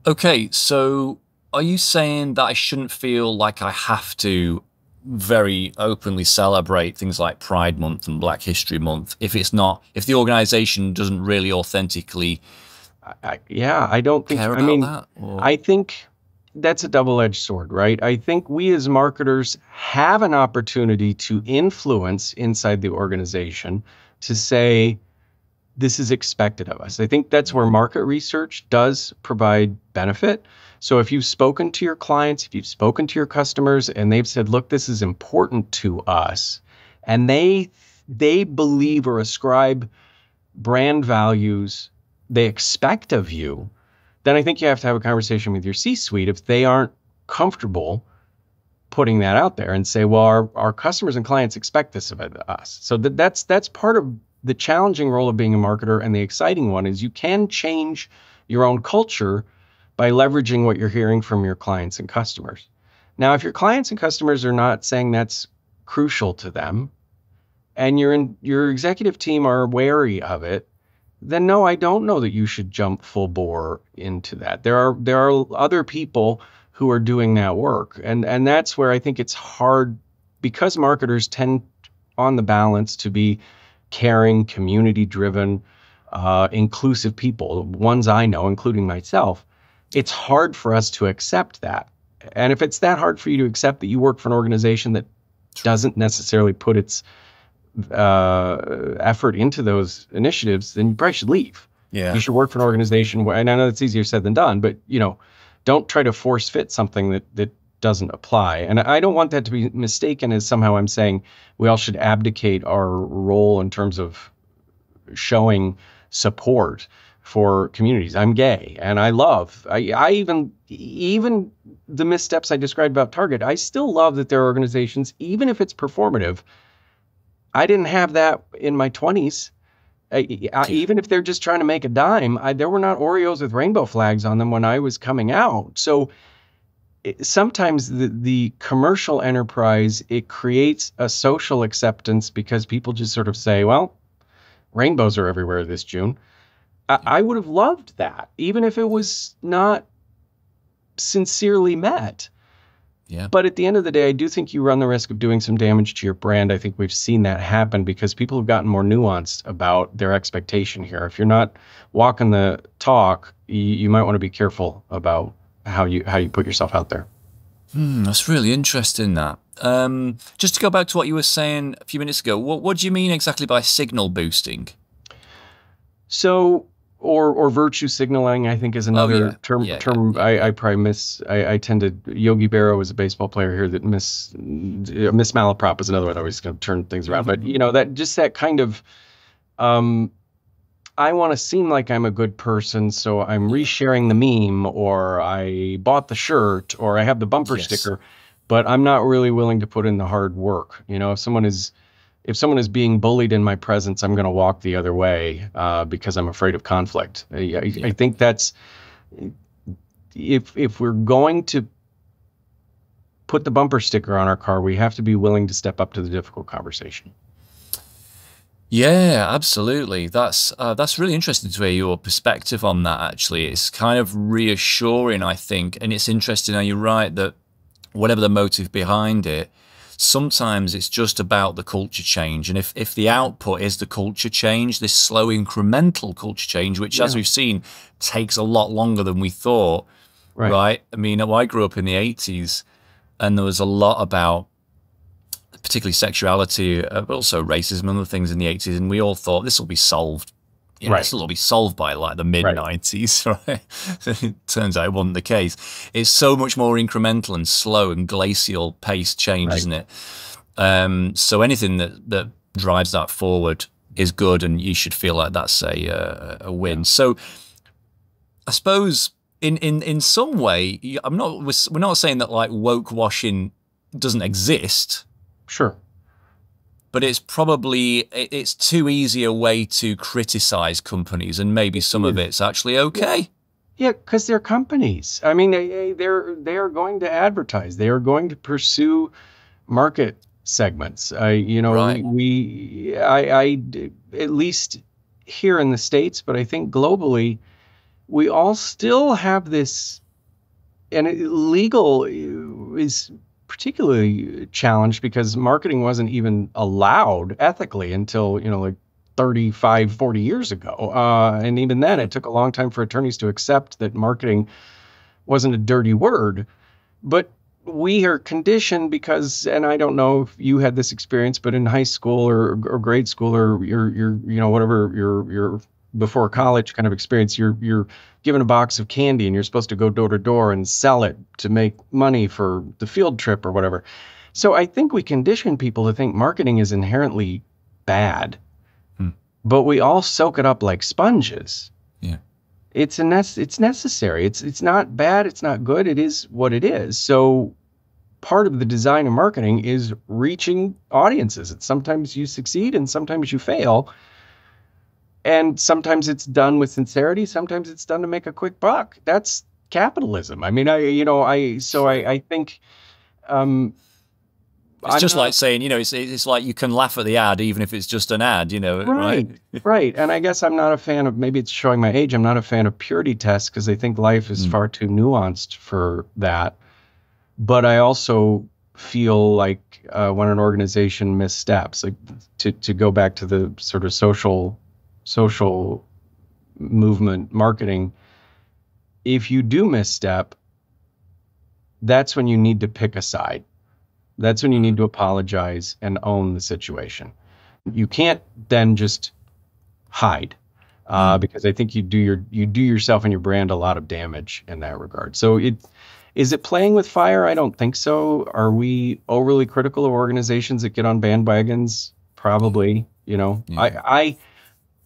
Okay, so are you saying that I shouldn't feel like I have to very openly celebrate things like Pride Month and Black History Month if the organization doesn't really authentically I don't think, care about that? Or? I think that's a double-edged sword, right? I think we as marketers have an opportunity to influence inside the organization to say, this is expected of us. I think that's where market research does provide benefit. So if you've spoken to your clients, if you've spoken to your customers, and they've said, look, this is important to us, and they believe or ascribe brand values they expect of you, then I think you have to have a conversation with your C-suite if they aren't comfortable putting that out there and say, well, our customers and clients expect this of us. So that's part of the challenging role of being a marketer, and the exciting one is you can change your own culture by leveraging what you're hearing from your clients and customers. Now, if your clients and customers are not saying that's crucial to them, and your executive team are wary of it, then no, I don't know that you should jump full bore into that. There are other people who are doing that work, and that's where I think it's hard, because marketers tend, on the balance, to be caring, community-driven, inclusive people, ones I know, including myself. It's hard for us to accept that. And if it's that hard for you to accept that you work for an organization that doesn't necessarily put its effort into those initiatives, then you probably should leave. Yeah. You should work for an organization where, and I know it's easier said than done, but don't try to force fit something that doesn't apply. And I don't want that to be mistaken as somehow I'm saying we all should abdicate our role in terms of showing support for communities. I'm gay, and I even the missteps I described about Target, I still love that there are organizations, even if it's performative. I didn't have that in my 20s. Even if they're just trying to make a dime, there were not Oreos with rainbow flags on them when I was coming out. So sometimes the commercial enterprise, it creates a social acceptance because people just sort of say, well, rainbows are everywhere this June. I would have loved that, even if it was not sincerely met. Yeah. But at the end of the day, I do think you run the risk of doing some damage to your brand. I think we've seen that happen because people have gotten more nuanced about their expectation here. If you're not walking the talk, you might want to be careful about how you put yourself out there. That's really interesting, that. Just to go back to what you were saying a few minutes ago, what do you mean exactly by signal boosting? So, or virtue signaling, I think, is another term. I probably I tended, Yogi Berra was a baseball player here that Miss Malaprop is another one. I always going to turn things around. But, that kind of, I want to seem like I'm a good person, so I'm resharing the meme, or I bought the shirt, or I have the bumper sticker. but I'm not really willing to put in the hard work. You know, if someone is being bullied in my presence, I'm going to walk the other way because I'm afraid of conflict. I think that's, if we're going to put the bumper sticker on our car, we have to be willing to step up to the difficult conversation. Yeah, absolutely. That's really interesting to hear your perspective on that. Actually, it's kind of reassuring, I think, and it's interesting. How you're right that whatever the motive behind it, sometimes it's just about the culture change. And if the output is the culture change, this slow incremental culture change, which as we've seen takes a lot longer than we thought, right? I mean, I grew up in the 80s and there was a lot about particularly sexuality, but also racism and other things in the 80s. And we all thought this will be solved. You know, this will all be solved by like the mid-90s, right? It turns out it wasn't the case. It's so much more incremental and slow and glacial paced change, isn't it? So anything that drives that forward is good, and you should feel like that's a win. So I suppose in some way, we're not saying that like woke washing doesn't exist. Sure. But it's too easy a way to criticize companies, and maybe some of it's actually okay. Yeah, because they're companies. I mean, they are going to advertise. They are going to pursue market segments. You know, I at least here in the States, but I think globally, we all still have this, and legal is particularly challenged because marketing wasn't even allowed ethically until, you know, like 35, 40 years ago. And even then, it took a long time for attorneys to accept that marketing wasn't a dirty word. But we are conditioned because, and I don't know if you had this experience, but in high school or grade school or your you know, whatever your before college kind of experience, you're given a box of candy and you're supposed to go door to door and sell it to make money for the field trip or whatever. So I think we condition people to think marketing is inherently bad, but we all soak it up like sponges. Yeah. It's necessary. It's not bad. It's not good. It is what it is. So part of the design of marketing is reaching audiences. And sometimes you succeed and sometimes you fail. And sometimes it's done with sincerity. Sometimes it's done to make a quick buck. That's capitalism. I mean, I think, it's just like saying, you know, it's like you can laugh at the ad, even if it's just an ad, you know, right? Right. And I guess I'm not a fan of, maybe it's showing my age, I'm not a fan of purity tests because I think life is far too nuanced for that. But I also feel like when an organization missteps, like to go back to the sort of social movement marketing, if you do misstep, that's when you need to pick a side. That's when you need to apologize and own the situation. You can't then just hide because I think you do yourself and your brand a lot of damage in that regard. So is it playing with fire? I don't think so. Are we overly critical of organizations that get on bandwagons? Probably. You know,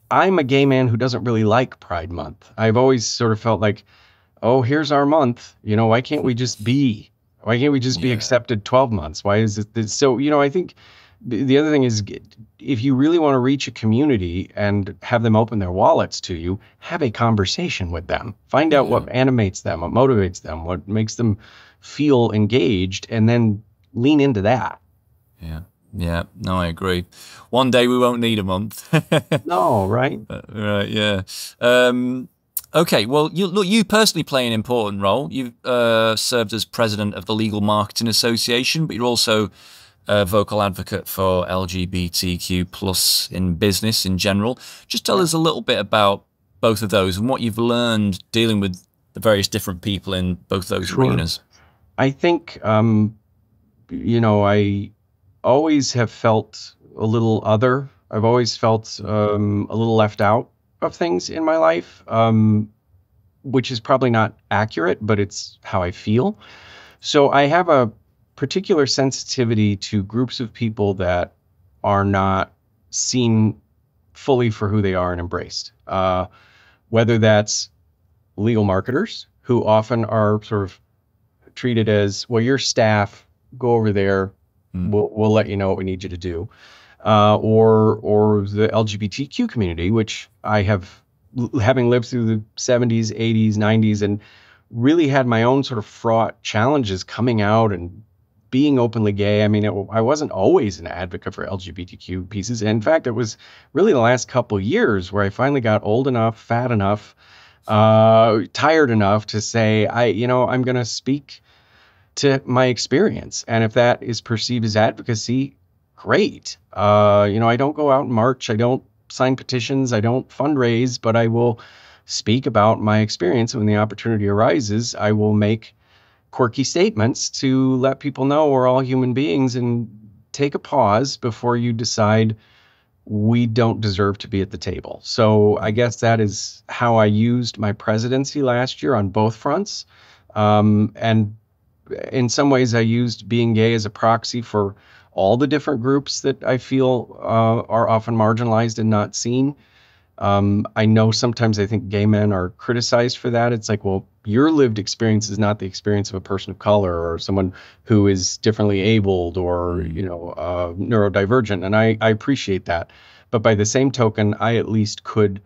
I'm a gay man who doesn't really like Pride Month. I've always sort of felt like, oh, here's our month. You know, why can't we just be accepted 12 months? Why is it this? So, you know, I think the other thing is, if you really want to reach a community and have them open their wallets to you, have a conversation with them. Find out what animates them, what motivates them, what makes them feel engaged, and then lean into that. Yeah. Yeah, no, I agree. One day we won't need a month. No, right? Right, yeah. Okay, well, you personally play an important role. You've served as president of the Legal Marketing Association, but you're also a vocal advocate for LGBTQ plus in business in general. Just tell us a little bit about both of those and what you've learned dealing with the various different people in both those arenas. I think, you know, I always have felt a little other. I've always felt a little left out of things in my life, which is probably not accurate, but it's how I feel. So I have a particular sensitivity to groups of people that are not seen fully for who they are and embraced. Whether that's legal marketers who often are sort of treated as, well, you're staff, go over there. We'll let you know what we need you to do. Or the LGBTQ community, which I have, having lived through the 70s, 80s, 90s, and really had my own sort of fraught challenges coming out and being openly gay. I mean, I wasn't always an advocate for LGBTQ pieces. In fact, it was really the last couple of years where I finally got old enough, fat enough, tired enough to say, I'm going to speak to my experience. And if that is perceived as advocacy, great. I don't go out and march. I don't sign petitions. I don't fundraise, but I will speak about my experience. When the opportunity arises, I will make quirky statements to let people know we're all human beings and take a pause before you decide we don't deserve to be at the table. So I guess that is how I used my presidency last year on both fronts. And in some ways, I used being gay as a proxy for all the different groups that I feel are often marginalized and not seen. I know sometimes I think gay men are criticized for that. It's like, well, your lived experience is not the experience of a person of color or someone who is differently abled or, neurodivergent. And I appreciate that. But by the same token, I at least could,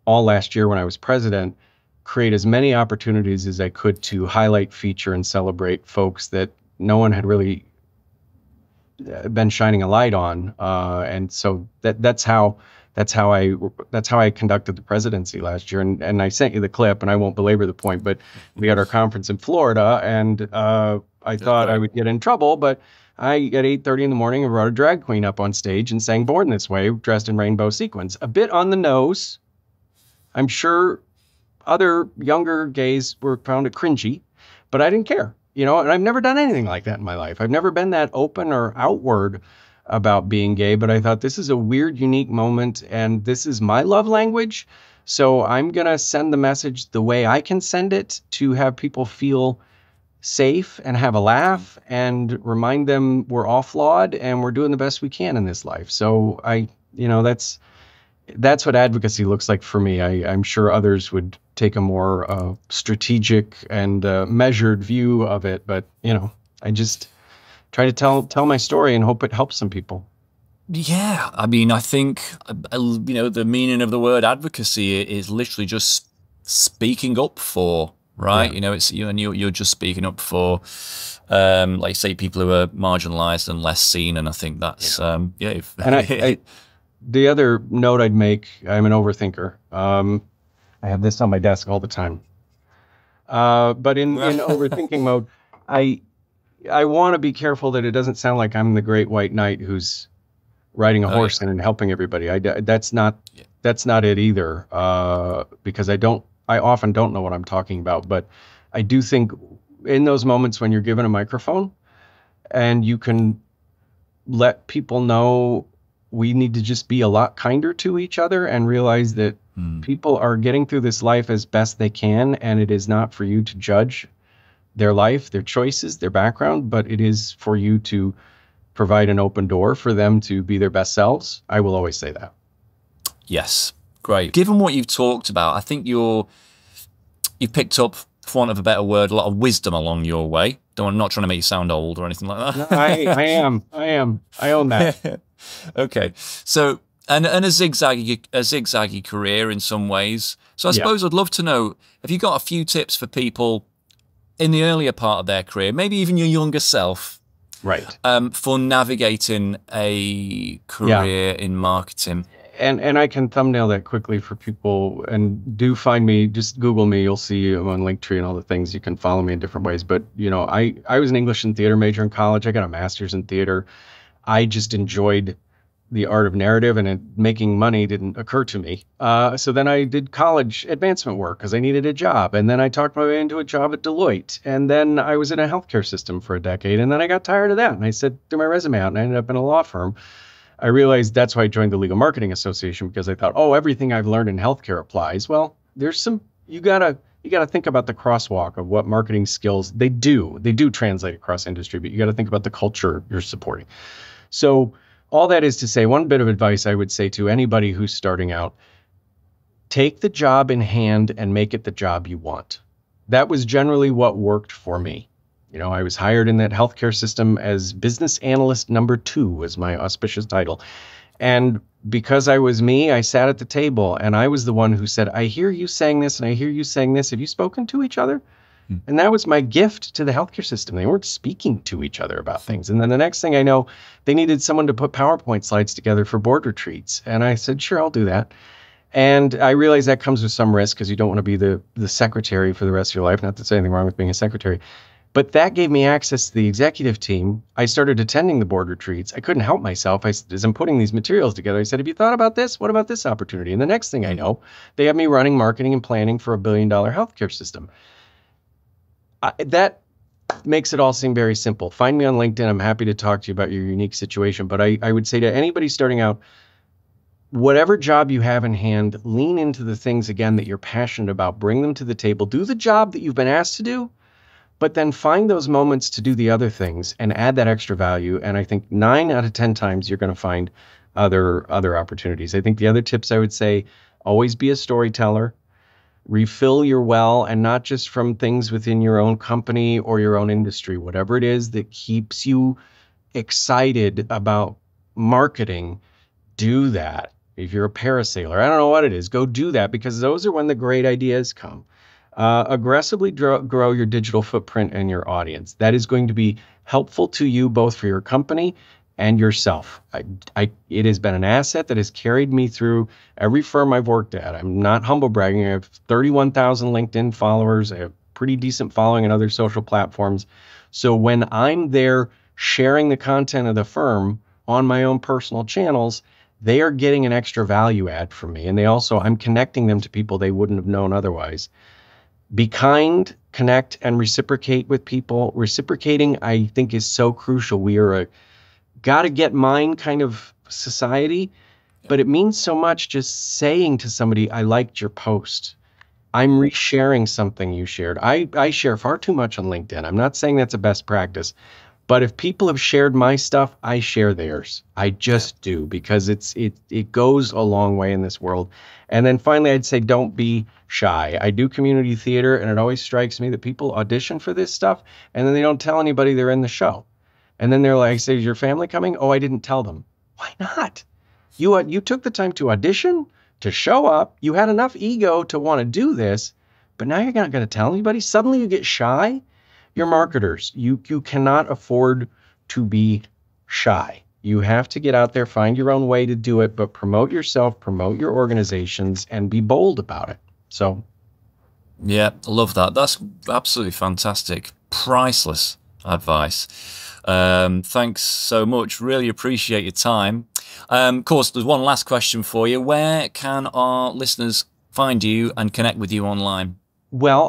all last year when I was president, create as many opportunities as I could to highlight, feature, and celebrate folks that no one had really been shining a light on. And so that's how I conducted the presidency last year. And I sent you the clip, and I won't belabor the point, but we had our conference in Florida, and I thought I would get in trouble, but I, at 8:30 in the morning, brought a drag queen up on stage and sang Born This Way, dressed in rainbow sequins. A bit on the nose. I'm sure other younger gays found it cringy, but I didn't care, and I've never done anything like that in my life. I've never been that open or outward about being gay, but I thought this is a weird, unique moment, and this is my love language. So I'm going to send the message the way I can send it to have people feel safe and have a laugh and remind them we're all flawed and we're doing the best we can in this life. So that's what advocacy looks like for me. I'm sure others would take a more strategic and measured view of it, but I just try to tell my story and hope it helps some people. Yeah, I mean, I think the meaning of the word advocacy is literally just speaking up for, right? Yeah. It's and you're just speaking up for, like say, people who are marginalized and less seen, and I think that's And the other note I'd make, I'm an overthinker. I have this on my desk all the time. But in overthinking mode, I want to be careful that it doesn't sound like I'm the great white knight who's riding a horse and helping everybody. That's not it either. Because I often don't know what I'm talking about. But I do think in those moments when you're given a microphone and you can let people know we need to just be a lot kinder to each other and realize that people are getting through this life as best they can, and it is not for you to judge their life, their choices, their background, but it is for you to provide an open door for them to be their best selves. I will always say that. Yes, great. Given what you've talked about, I think you've picked up, for want of a better word, a lot of wisdom along your way. I'm not trying to make you sound old or anything like that. No, I am. I own that. Okay. So, and a zigzaggy career in some ways. So I suppose I'd love to know, have you got a few tips for people in the earlier part of their career, maybe even your younger self, right, for navigating a career in marketing? And I can thumbnail that quickly for people, and do find me, just Google me, you'll see I'm on Linktree and all the things. You can follow me in different ways. But, I was an English and theater major in college. I got a master's in theater. I just enjoyed the art of narrative, and making money didn't occur to me. So then I did college advancement work because I needed a job. And then I talked my way into a job at Deloitte. And then I was in a healthcare system for a decade. And then I got tired of that. And I said, threw my resume out, and I ended up in a law firm. I realized that's why I joined the Legal Marketing Association, because I thought, everything I've learned in healthcare applies. Well, there's you gotta think about the crosswalk of what marketing skills they do translate across industry, but you got to think about the culture you're supporting. So all that is to say, one bit of advice I would say to anybody who's starting out: take the job in hand and make it the job you want. That was generally what worked for me. I was hired in that healthcare system as business analyst number 2 was my auspicious title. And because I was me, I sat at the table and I was the one who said, I hear you saying this and I hear you saying this. Have you spoken to each other? And that was my gift to the healthcare system. They weren't speaking to each other about things. And then the next thing I know, they needed someone to put PowerPoint slides together for board retreats. And I said, sure, I'll do that. And I realize that comes with some risk because you don't want to be the secretary for the rest of your life. Not that there's anything wrong with being a secretary. But that gave me access to the executive team. I started attending the board retreats. I couldn't help myself. As I'm putting these materials together, I said, have you thought about this? What about this opportunity? And the next thing I know, they have me running marketing and planning for $1 billion healthcare system. That makes it all seem very simple. Find me on LinkedIn. I'm happy to talk to you about your unique situation. But I would say to anybody starting out, whatever job you have in hand, lean into the things, again, that you're passionate about. Bring them to the table. Do the job that you've been asked to do, but then find those moments to do the other things and add that extra value. And I think 9 out of 10 times you're going to find other opportunities. I think the other tips I would say, always be a storyteller. Refill your well, and not just from things within your own company or your own industry, whatever it is that keeps you excited about marketing, do that. If you're a parasailer, I don't know what it is, go do that, because those are when the great ideas come. Aggressively grow your digital footprint and your audience. That is going to be helpful to you both for your company and yourself. It has been an asset that has carried me through every firm I've worked at. I'm not humble bragging. I have 31,000 LinkedIn followers. I have pretty decent following in other social platforms. So when I'm there sharing the content of the firm on my own personal channels, they are getting an extra value add from me. And I'm connecting them to people they wouldn't have known otherwise. Be kind, connect, and reciprocate with people. Reciprocating, I think, is so crucial. We are a gotta get mine kind of society, but it means so much just saying to somebody, I liked your post. I'm resharing something you shared. I share far too much on LinkedIn. I'm not saying that's a best practice, but if people have shared my stuff, I share theirs. I just do, because it goes a long way in this world. And then finally, I'd say don't be shy. I do community theater, and it always strikes me that people audition for this stuff, and then they don't tell anybody they're in the show. And then they're like, say, is your family coming? Oh, I didn't tell them. Why not? You took the time to audition, to show up. You had enough ego to want to do this, but now you're not going to tell anybody. Suddenly you get shy. You're marketers. You cannot afford to be shy. You have to get out there, find your own way to do it, but promote yourself, promote your organizations, and be bold about it. So, yeah, I love that. That's absolutely fantastic. Priceless advice. Thanks so much. Really appreciate your time. Of course, there's one last question for you. Where can our listeners find you and connect with you online? Well,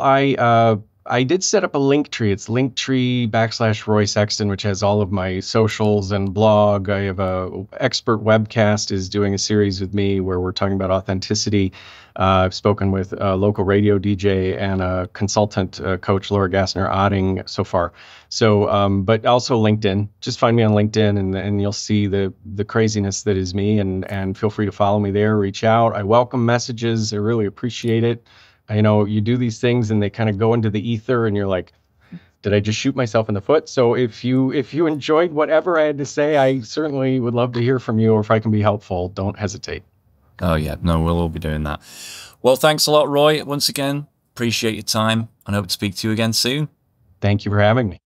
I did set up a Linktree. It's Linktree/Roy Sexton, which has all of my socials and blog. I have a expert webcast is doing a series with me where we're talking about authenticity. I've spoken with a local radio DJ and a consultant coach, Laura Gassner-Otting, so far. So, but also LinkedIn. Just find me on LinkedIn, and you'll see the craziness that is me. And feel free to follow me there. Reach out. I welcome messages. I really appreciate it. I know you do these things and they kind of go into the ether, and you're like, did I just shoot myself in the foot? So if you enjoyed whatever I had to say, I certainly would love to hear from you, or if I can be helpful, don't hesitate. Oh, yeah. No, we'll all be doing that. Well, thanks a lot, Roy. Once again, appreciate your time, and hope to speak to you again soon. Thank you for having me.